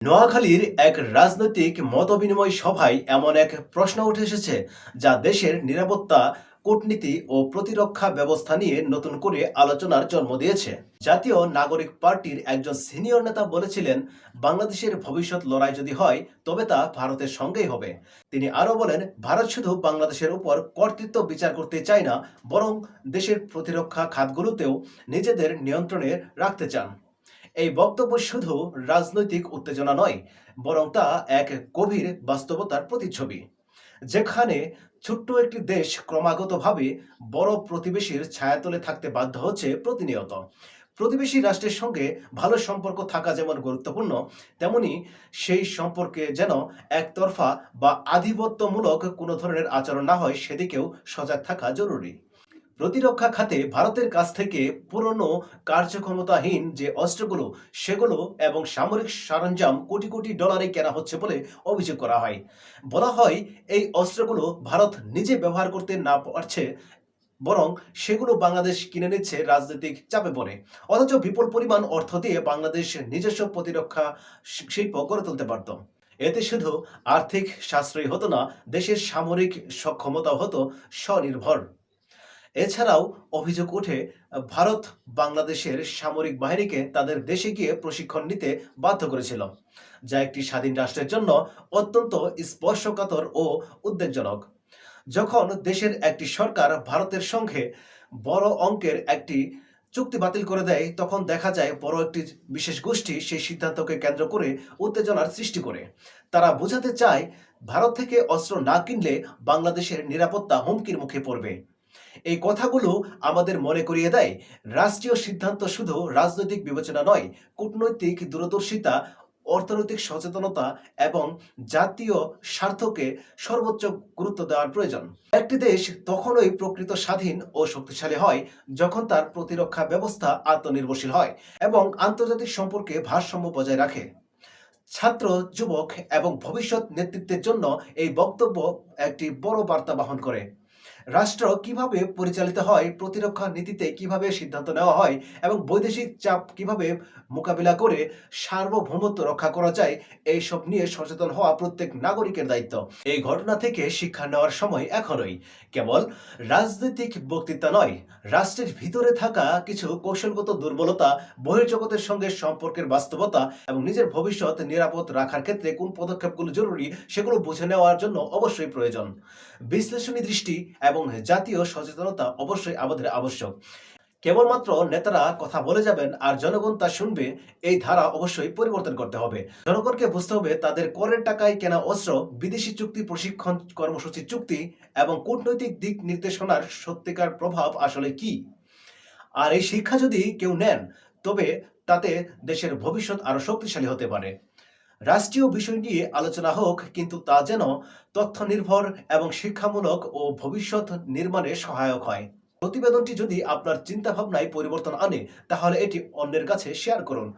নোয়াখালীর এক রাজনৈতিক মতবিনিময় সভায় এমন এক প্রশ্ন উঠে এসেছে যা দেশের নিরাপত্তা, কূটনীতি ও প্রতিরক্ষা ব্যবস্থা নিয়ে নতুন করে আলোচনার জন্ম দিয়েছে। জাতীয় নাগরিক পার্টির একজন সিনিয়র নেতা বলেছিলেন, বাংলাদেশের ভবিষ্যৎ লড়াই যদি হয় তবে তা ভারতের সঙ্গেই হবে। তিনি আরও বলেন, ভারত শুধু বাংলাদেশের উপর কর্তৃত্ব বিচার করতে চায় না, বরং দেশের প্রতিরক্ষা খাতগুলোতেও নিজেদের নিয়ন্ত্রণে রাখতে চান। এই বক্তব্য শুধু রাজনৈতিক উত্তেজনা নয়, বরং তা এক গভীর বাস্তবতার প্রতিচ্ছবি, যেখানে ছোট্ট একটি দেশ ক্রমাগতভাবে বড় প্রতিবেশীর ছায়াতলে থাকতে বাধ্য হচ্ছে প্রতিনিয়ত। প্রতিবেশী রাষ্ট্রের সঙ্গে ভালো সম্পর্ক থাকা যেমন গুরুত্বপূর্ণ, তেমনি সেই সম্পর্কে যেন একতরফা বা আধিপত্যমূলক কোনো ধরনের আচরণ না হয় সেদিকেও সজাগ থাকা জরুরি। প্রতিরক্ষা খাতে ভারতের কাছ থেকে পুরনো কার্যক্ষমতাহীন যে অস্ত্রগুলো সেগুলো এবং সামরিক সরঞ্জাম কোটি কোটি ডলারে কেনা হচ্ছে বলে অভিযোগ করা হয়। বলা হয় এই অস্ত্রগুলো ভারত নিজে ব্যবহার করতে না পারছে, বরং সেগুলো বাংলাদেশ কিনে নিচ্ছে রাজনৈতিক চাপে পড়ে। অথচ বিপুল পরিমাণ অর্থ দিয়ে বাংলাদেশ নিজস্ব প্রতিরক্ষা শিল্প গড়ে তুলতে পারত। এতে শুধু আর্থিক সাশ্রয় হতো না, দেশের সামরিক সক্ষমতাও হতো স্বনির্ভর। এছাড়াও অভিযোগ ওঠে, ভারত বাংলাদেশের সামরিক বাহিনীকে তাদের দেশে গিয়ে প্রশিক্ষণ নিতে বাধ্য করেছিল, যা একটি স্বাধীন রাষ্ট্রের জন্য অত্যন্ত স্পর্শকাতর ও উদ্বেগজনক। যখন দেশের একটি সরকার ভারতের সঙ্গে বড় অঙ্কের একটি চুক্তি বাতিল করে দেয়, তখন দেখা যায় বড় একটি বিশেষ গোষ্ঠী সেই সিদ্ধান্তকে কেন্দ্র করে উত্তেজনার সৃষ্টি করে। তারা বোঝাতে চায়, ভারত থেকে অস্ত্র না কিনলে বাংলাদেশের নিরাপত্তা হুমকির মুখে পড়বে। এই কথাগুলো আমাদের মনে করিয়ে দেয়, রাষ্ট্রীয় সিদ্ধান্ত শুধু রাজনৈতিক বিবেচনা নয়, কূটনৈতিক দূরদর্শিতা, অর্থনৈতিক সচেতনতা এবং জাতীয় স্বার্থকে সর্বোচ্চ গুরুত্ব দেওয়ার প্রয়োজন। একটি দেশ তখনই প্রকৃত স্বাধীন ও শক্তিশালী হয় যখন তার প্রতিরক্ষা ব্যবস্থা আত্মনির্ভরশীল হয় এবং আন্তর্জাতিক সম্পর্কে ভারসাম্য বজায় রাখে। ছাত্র, যুবক এবং ভবিষ্যৎ নেতৃত্বের জন্য এই বক্তব্য একটি বড় বার্তা বহন করে। রাষ্ট্র কিভাবে পরিচালিত হয়, প্রতিরক্ষা নীতিতে কিভাবে সিদ্ধান্ত নেওয়া হয় এবং বৈদেশিক চাপ কিভাবে মোকাবিলা করে সার্বভৌমত্ব রক্ষা করা যায়, এইসব নিয়ে সচেতন হওয়া প্রত্যেক নাগরিকের দায়িত্ব। এই ঘটনা থেকে শিক্ষা নেওয়ার সময় এখনই। কেবল রাজনৈতিক বক্তৃতা নয়, রাষ্ট্রের ভিতরে থাকা কিছু কৌশলগত দুর্বলতা, বহির্জগতের সঙ্গে সম্পর্কের বাস্তবতা এবং নিজের ভবিষ্যৎ নিরাপদ রাখার ক্ষেত্রে কোন পদক্ষেপগুলো জরুরি সেগুলো বুঝে নেওয়ার জন্য অবশ্যই প্রয়োজন। বিশ্লেষণী দৃষ্টি এবং জাতীয় সচেতনতা অবশ্যই আমাদের আবশ্যক। কেবলমাত্র নেতারা কথা বলে যাবেন আর জনগণ তা শুনবে, এই ধারা অবশ্যই পরিবর্তন করতে হবে। জনগণকে বুঝতে হবে তাদের করের টাকায় কেনা অস্ত্র, বিদেশি চুক্তি, প্রশিক্ষণ কর্মসূচির চুক্তি এবং কূটনৈতিক দিক নির্দেশনার সত্যিকার প্রভাব আসলে কি। আর এই শিক্ষা যদি কেউ নেন, তবে তাতে দেশের ভবিষ্যৎ আরো শক্তিশালী হতে পারে। রাষ্ট্রীয় বিষয় নিয়ে আলোচনা হোক, কিন্তু তা যেন তথ্য নির্ভর এবং শিক্ষামূলক ও ভবিষ্যৎ নির্মাণে সহায়ক হয়। প্রতিবেদনটি যদি আপনার চিন্তাভাবনায় পরিবর্তন আনে, তাহলে এটি অন্যের কাছে শেয়ার করুন।